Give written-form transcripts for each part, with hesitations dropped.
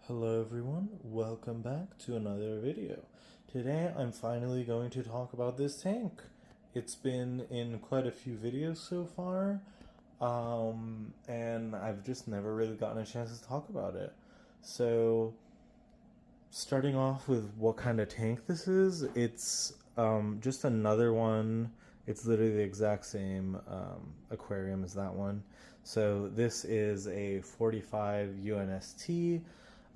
Hello everyone, welcome back to another video. Today I'm finally going to talk about this tank. It's been in quite a few videos so far, and I've just never really gotten a chance to talk about it. So, starting off with what kind of tank this is, it's just another one. It's literally the exact same aquarium as that one. So this is a 45 UNST.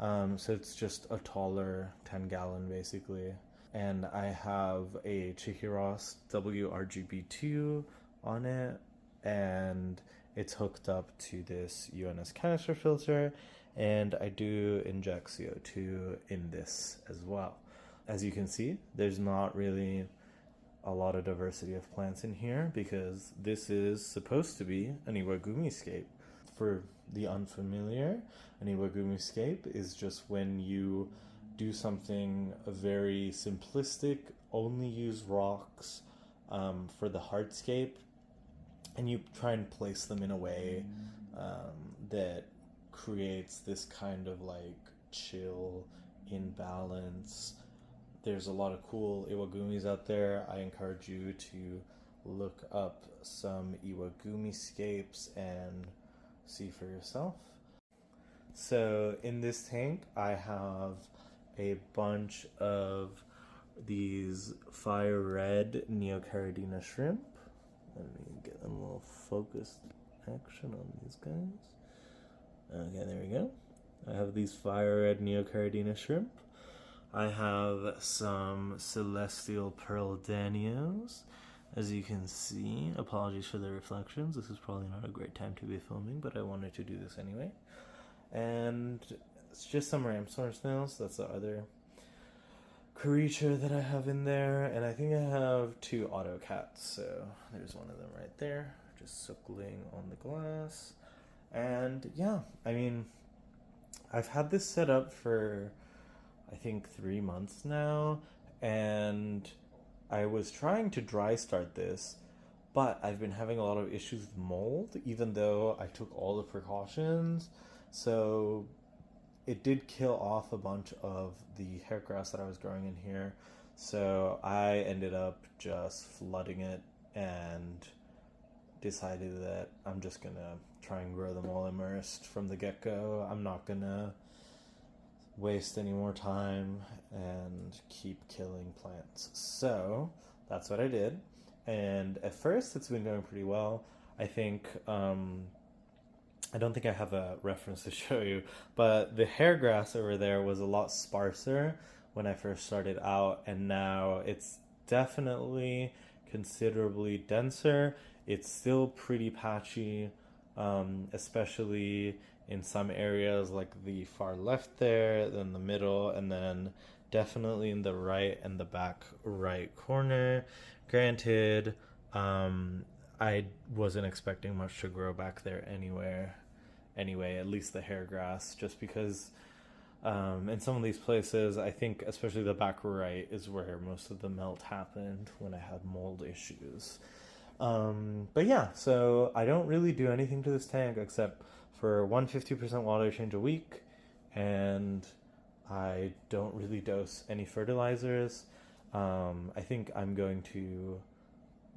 So it's just a taller 10-gallon basically. And I have a Chihiros WRGB2 on it, and it's hooked up to this UNS canister filter, and I do inject CO2 in this as well. As you can see, there's not really a lot of diversity of plants in here because this is supposed to be an Iwagumi scape. For the unfamiliar, an Iwagumi scape is just when you do something very simplistic, only use rocks for the hardscape, and you try and place them in a way that creates this kind of like chill imbalance. There's a lot of cool Iwagumis out there. I encourage you to look up some Iwagumi scapes and see for yourself. So in this tank I have a bunch of these fire red Neocaridina shrimp. Let me get a little focused action on these guys. Okay, there we go. I have these fire red Neocaridina shrimp. I have some celestial pearl danios. As you can see, apologies for the reflections. This is probably not a great time to be filming, but I wanted to do this anyway. And it's just some ramshorn snails. That's the other creature that I have in there. And I think I have two auto cats. So there's one of them right there, just suckling on the glass. And yeah, I mean, I've had this set up for I think 3 months now, and I was trying to dry start this, but I've been having a lot of issues with mold, even though I took all the precautions. So it did kill off a bunch of the hair grass that I was growing in here. So I ended up just flooding it and decided that I'm just gonna try and grow them all immersed from the get-go. I'm not gonna waste any more time and keep killing plants. So that's what I did, and at first it's been going pretty well. I think I don't think I have a reference to show you, but the hair grass over there was a lot sparser when I first started out, and now it's definitely considerably denser. It's still pretty patchy, especially in some areas like the far left there, then the middle, and then definitely in the right and the back right corner. Granted, I wasn't expecting much to grow back there anyway, at least the hair grass, just because in some of these places, I think especially the back right is where most of the melt happened when I had mold issues. But yeah, so I don't really do anything to this tank except for 150% water change a week, and I don't really dose any fertilizers. I think I'm going to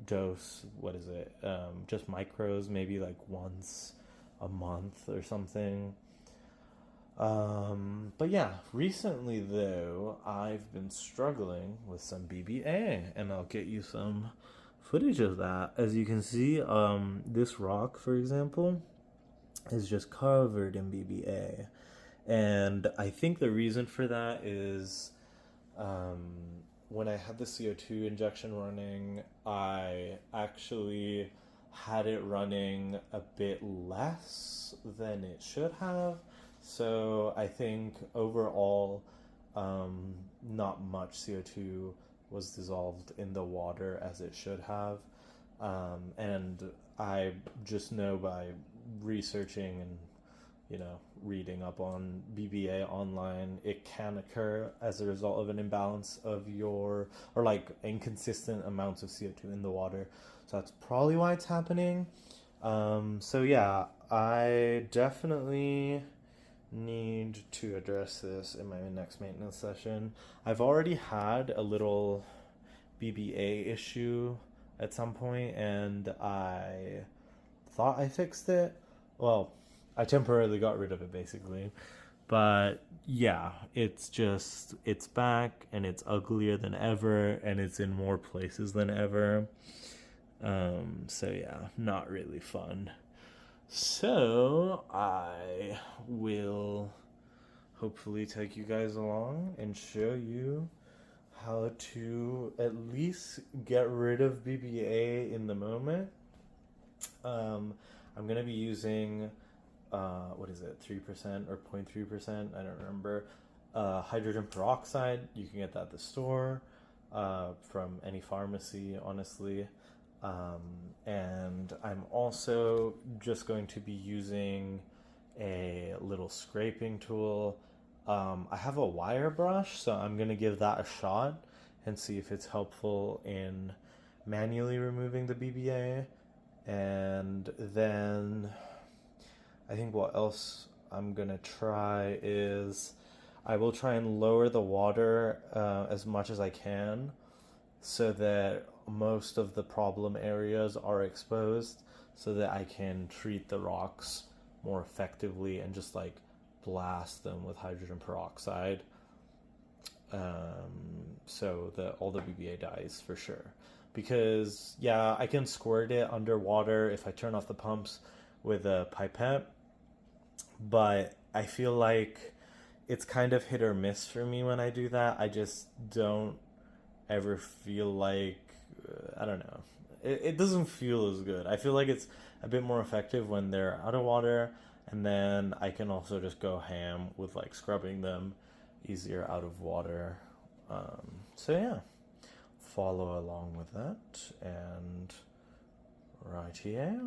dose, just micros, maybe like once a month or something. But yeah, recently though, I've been struggling with some BBA, and I'll get you some footage of that. As you can see, this rock, for example, is just covered in BBA, and I think the reason for that is when I had the CO2 injection running, I actually had it running a bit less than it should have. So I think overall not much CO2 was dissolved in the water as it should have. And I just know by researching and reading up on BBA online, it can occur as a result of an imbalance of inconsistent amounts of CO2 in the water. So that's probably why it's happening. So yeah, I definitely need to address this in my next maintenance session. I've already had a little BBA issue at some point, and I thought I fixed it. Well, I temporarily got rid of it basically. But yeah, it's back, and it's uglier than ever, and it's in more places than ever. So yeah, not really fun. So I will hopefully take you guys along and show you how to at least get rid of BBA in the moment. I'm going to be using, what is it, 3% or 0.3%? I don't remember. Hydrogen peroxide. You can get that at the store, from any pharmacy, honestly. And I'm also just going to be using a little scraping tool. I have a wire brush, so I'm going to give that a shot and see if it's helpful in manually removing the BBA. And then I think what else I'm going to try is I will try and lower the water as much as I can, so that most of the problem areas are exposed, so that I can treat the rocks more effectively and just like blast them with hydrogen peroxide, so that all the BBA dies for sure. Because yeah, I can squirt it underwater if I turn off the pumps with a pipette, but I feel like it's kind of hit or miss for me when I do that. I just don't ever feel like, I don't know, it doesn't feel as good. I feel like it's a bit more effective when they're out of water, and then I can also just go ham with like scrubbing them easier out of water. So yeah, follow along with that, and right here.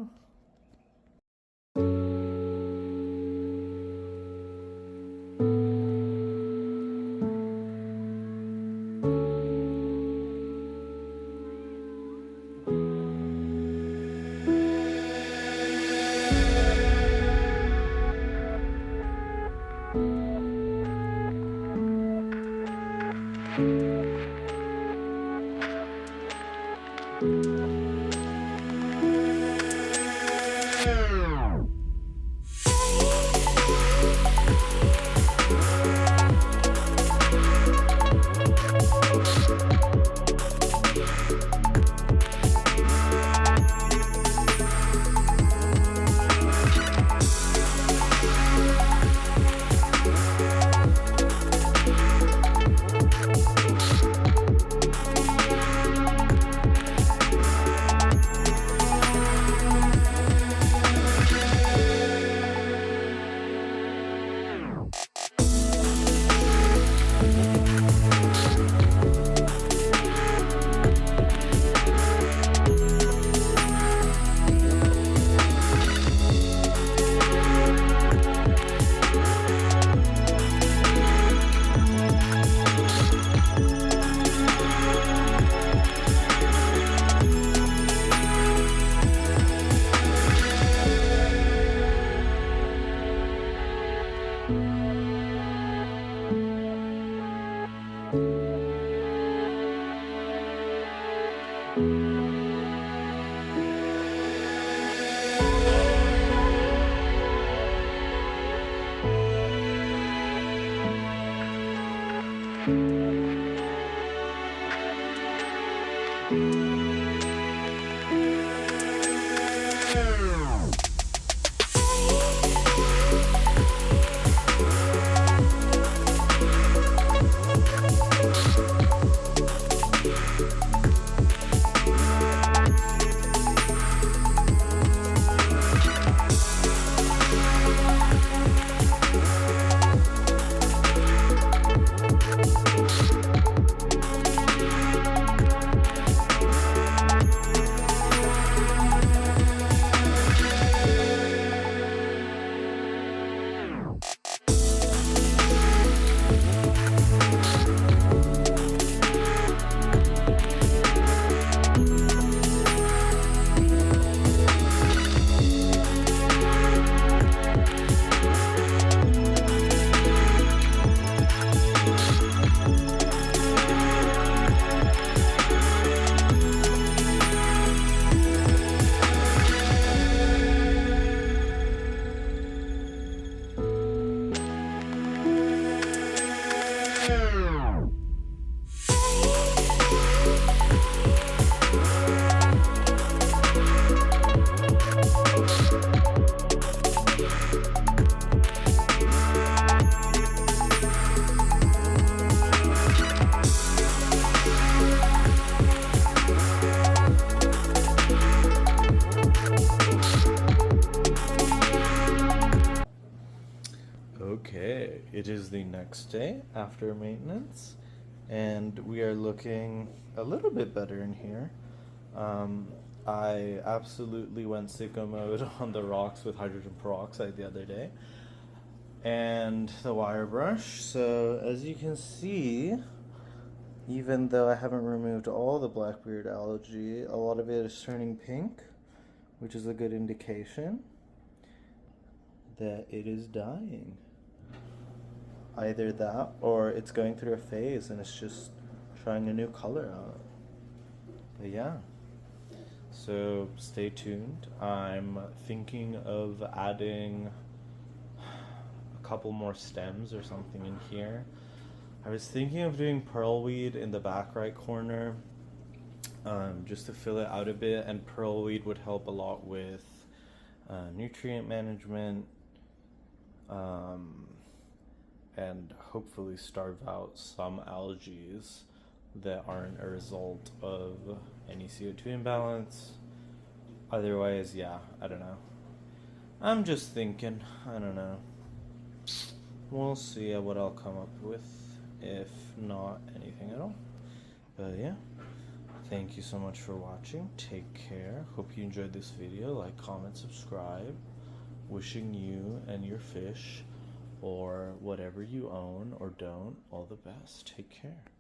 Okay, it is the next day after maintenance, and we are looking a little bit better in here. I absolutely went sicko mode on the rocks with hydrogen peroxide the other day, and the wire brush. So as you can see, even though I haven't removed all the blackbeard algae, a lot of it is turning pink, which is a good indication that it is dying. Either that or it's going through a phase and it's just trying a new color out. But yeah, so stay tuned. I'm thinking of adding a couple more stems or something in here. I was thinking of doing pearlweed in the back right corner, just to fill it out a bit, and pearlweed would help a lot with nutrient management, and hopefully starve out some algae that aren't a result of any CO2 imbalance. Otherwise, yeah, I don't know. I'm just thinking, I don't know. We'll see what I'll come up with, if not anything at all. But yeah, thank you so much for watching. Take care. Hope you enjoyed this video. Like, comment, subscribe. Wishing you and your fish, or whatever you own or don't, all the best. Take care.